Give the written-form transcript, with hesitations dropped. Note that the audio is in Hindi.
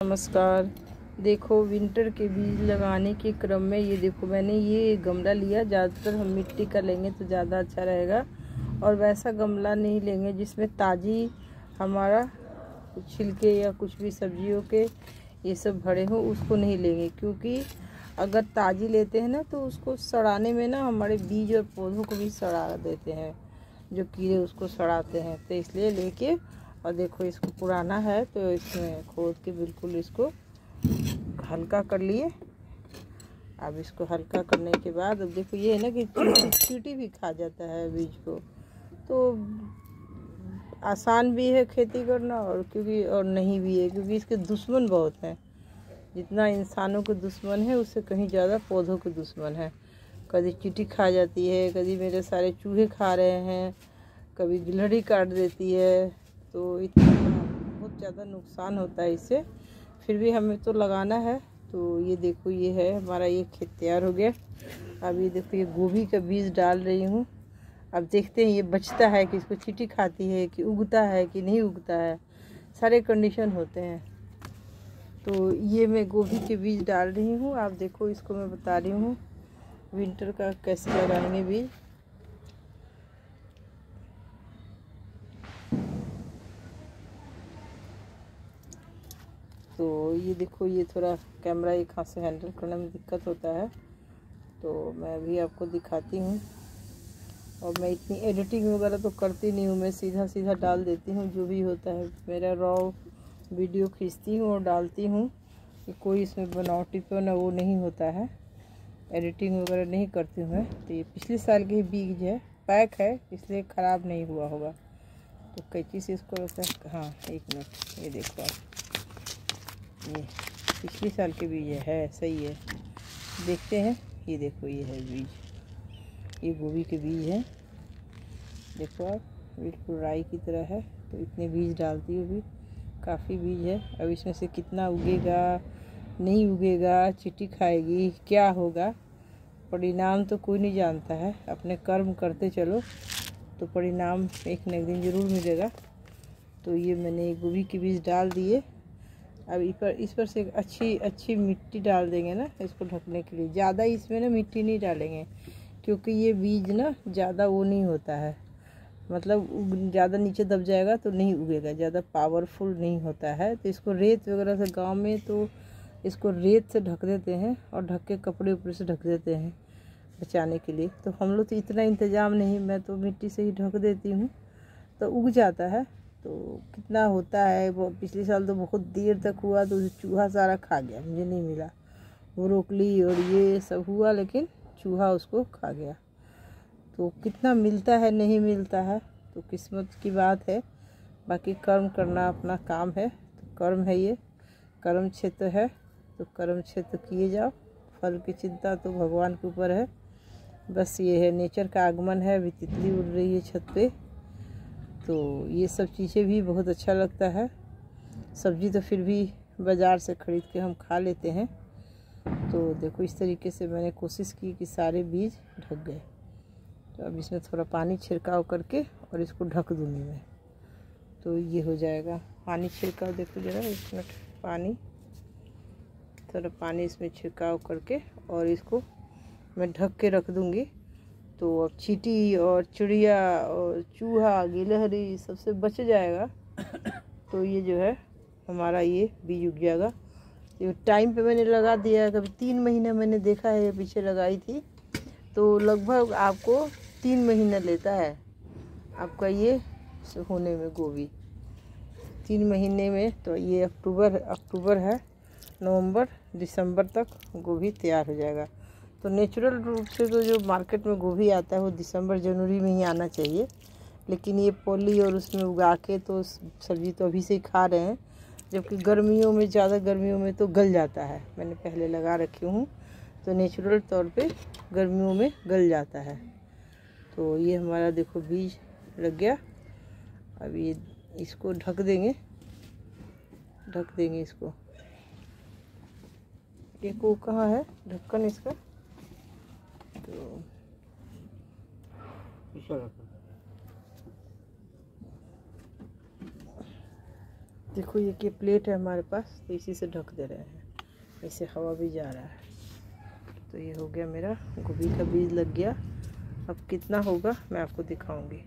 नमस्कार। देखो, विंटर के बीज लगाने के क्रम में ये देखो मैंने ये गमला लिया। ज़्यादातर हम मिट्टी का लेंगे तो ज़्यादा अच्छा रहेगा, और वैसा गमला नहीं लेंगे जिसमें ताज़ी हमारा कुछ छिलके या कुछ भी सब्जियों के ये सब भरे हो, उसको नहीं लेंगे। क्योंकि अगर ताज़ी लेते हैं ना तो उसको सड़ाने में ना हमारे बीज और पौधों को भी सड़ा देते हैं, जो कीड़े उसको सड़ाते हैं। तो इसलिए लेके, और देखो इसको पुराना है तो इसमें खोद के बिल्कुल इसको हल्का कर लिए। अब इसको हल्का करने के बाद अब देखो ये है ना कि चींटी भी खा जाता है बीज को, तो आसान भी है खेती करना, और नहीं भी है क्योंकि इसके दुश्मन बहुत हैं। जितना इंसानों के दुश्मन है उससे कहीं ज़्यादा पौधों के दुश्मन है। कभी चींटी खा जाती है, कभी मेरे सारे चूहे खा रहे हैं, कभी गिलहरी काट देती है, तो इतना बहुत ज़्यादा नुकसान होता है इससे। फिर भी हमें तो लगाना है। तो ये देखो ये है हमारा, ये खेत तैयार हो गया। अब ये देखो ये गोभी का बीज डाल रही हूँ। अब देखते हैं ये बचता है कि इसको चींटी खाती है, कि उगता है कि नहीं उगता है। सारे कंडीशन होते हैं। तो ये मैं गोभी के बीज डाल रही हूँ। आप देखो इसको मैं बता रही हूँ विंटर का कैसे लगाएंगे बीज। तो ये देखो ये थोड़ा कैमरा एक हाथ से हैंडल करने में दिक्कत होता है, तो मैं अभी आपको दिखाती हूँ। और मैं इतनी एडिटिंग वगैरह तो करती नहीं हूँ, मैं सीधा सीधा डाल देती हूँ। जो भी होता है मेरा रॉ वीडियो खींचती हूँ और डालती हूँ, कि कोई इसमें बनावटीपन वो नहीं होता है। एडिटिंग वगैरह नहीं करती हूँ मैं। तो ये पिछले साल के बीज है, पैक है, इसलिए ख़राब नहीं हुआ होगा। तो कैंची से इसको रखा, हाँ एक मिनट, ये देखो आप, ये पिछले साल के बीज है, सही है। देखते हैं, ये देखो ये है बीज, ये गोभी के बीज है। देखो आप, बिल्कुल राई की तरह है। तो इतने बीज डालती हूँ, भी काफ़ी बीज है। अब इसमें से कितना उगेगा नहीं उगेगा, चींटी खाएगी, क्या होगा, परिणाम तो कोई नहीं जानता है। अपने कर्म करते चलो तो परिणाम एक न एक दिन ज़रूर मिलेगा। तो ये मैंने गोभी के बीज डाल दिए। अब इस पर से अच्छी मिट्टी डाल देंगे ना इसको ढकने के लिए। ज़्यादा इसमें ना मिट्टी नहीं डालेंगे, क्योंकि ये बीज ना ज़्यादा वो नहीं होता है, मतलब ज़्यादा नीचे दब जाएगा तो नहीं उगेगा, ज़्यादा पावरफुल नहीं होता है। तो इसको रेत वगैरह से, गांव में तो इसको रेत से ढक देते हैं, और ढक के कपड़े ऊपर से ढक देते हैं बचाने के लिए। तो हम लोग तो इतना इंतज़ाम नहीं, मैं तो मिट्टी से ही ढक देती हूँ, तो उग जाता है। तो कितना होता है वो, पिछले साल तो बहुत देर तक हुआ, तो चूहा सारा खा गया, मुझे नहीं मिला। ब्रोकली और ये सब हुआ, लेकिन चूहा उसको खा गया। तो कितना मिलता है नहीं मिलता है तो किस्मत की बात है। बाकी कर्म करना अपना काम है, तो कर्म है, ये कर्म क्षेत्र है, तो कर्म क्षेत्र किए जाओ। फल की चिंता तो भगवान के ऊपर है। बस ये है, नेचर का आगमन है। अभी तितली उड़ रही है छत पे, तो ये सब चीज़ें भी बहुत अच्छा लगता है। सब्ज़ी तो फिर भी बाज़ार से ख़रीद के हम खा लेते हैं। तो देखो इस तरीके से मैंने कोशिश की कि सारे बीज ढक गए। तो अब इसमें थोड़ा पानी छिड़काव करके और इसको ढक दूँगी मैं, तो ये हो जाएगा। पानी छिड़काव देखो ज़रा, एक मिनट, पानी, थोड़ा पानी इसमें छिड़काव करके और इसको मैं ढक के रख दूँगी। तो अब चींटी और चिड़िया और चूहा गिलहरी सबसे बच जाएगा। तो ये जो है हमारा ये बीज उग जाएगा। ये टाइम पे मैंने लगा दिया है, कभी 3 महीने मैंने देखा है, ये पीछे लगाई थी, तो लगभग आपको 3 महीना लेता है आपका ये होने में गोभी, 3 महीने में। तो ये अक्टूबर है, नवंबर दिसंबर तक गोभी तैयार हो जाएगा। तो नेचुरल रूप से तो जो मार्केट में गोभी आता है वो दिसंबर जनवरी में ही आना चाहिए, लेकिन ये पॉली और उसमें उगा के तो सब्ज़ी तो अभी से ही खा रहे हैं, जबकि गर्मियों में, ज़्यादा गर्मियों में तो गल जाता है। मैंने पहले लगा रखी हूँ, तो नेचुरल तौर पे गर्मियों में गल जाता है। तो ये हमारा देखो बीज लग गया। अब ये इसको ढक देंगे इसको। एक वो कहाँ है ढक्कन इसका, तो देखो ये कि प्लेट है हमारे पास, तो इसी से ढक दे रहे हैं, इससे हवा भी जा रहा है। तो ये हो गया मेरा गोभी का बीज लग गया। अब कितना होगा मैं आपको दिखाऊंगी।